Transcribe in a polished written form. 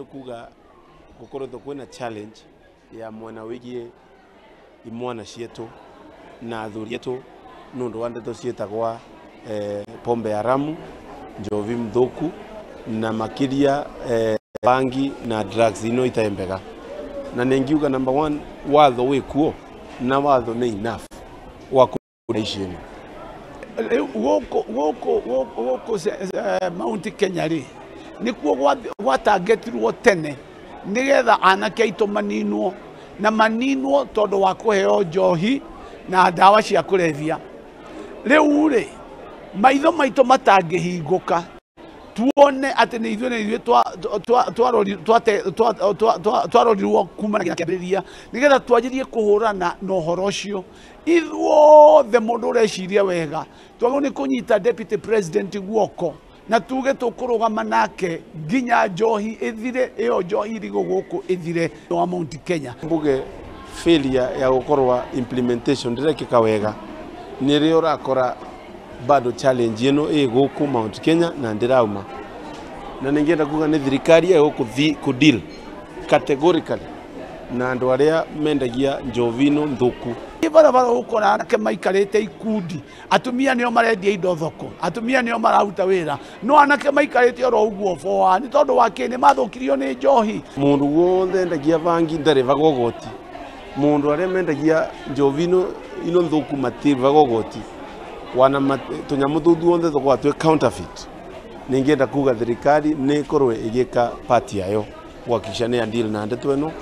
tukuga gukorwo kwina challenge ya mwana wigie imwana cietu na athuri etu nundu wa ndeto cietagwa pombe haramu, njovi mthuku na makiria bangi na drugs ino itembega. Na nengiuga number 1 watho wikuo na watho ni enough wa kuration. Woko Mount Kenya ri nikuo gwatargetirwo tene nigetha anake aitũ maninwo na maninwo tondu wa kuheo njohi na ndawa cia kulevya. Riu ri maitho maitũ matangĩhingũka tuone ati ni ithuĩ twarorirwo kuma na kĩambĩrĩria nigetha twanjirie kuhurana na ũhoro ũcio. Ithuothe mũndũ ũreciria wega twagĩrĩirwo nĩ kũnyita deputy president guoko na tuge tũkũrũgama nake nginya njohi ithire, ĩyo njohi irigo gũkũ ithire wa Mount Kenya. Mbuge failure ya gukorwa implementation ndirekika wega nĩrĩo ũrakora bado challenge ino gũkũ Mount Kenya na ndirauma. Na ningeenda kuga ni thirikari ya ku deal categorically na andu aria mendagia njovino nthuku. Ibarabara ukora anake maikarite ikundi, atumia nio marendia indo thoko, atumia nio mararuta wira, no anake maikarite oro uguo foa ni tondu wa kini mathukirio ni njohi. Mundu wothe endagia bangi ndare bagogoti, mundu aria mendagia njovino ino nthuku matiri bagogoti, wana tunyamu tuthu wothe thoko atwe counterfeit. Ningeenda kuga thirikari ni korwe igika part yayo gwakisha ni deal na ndeto eno.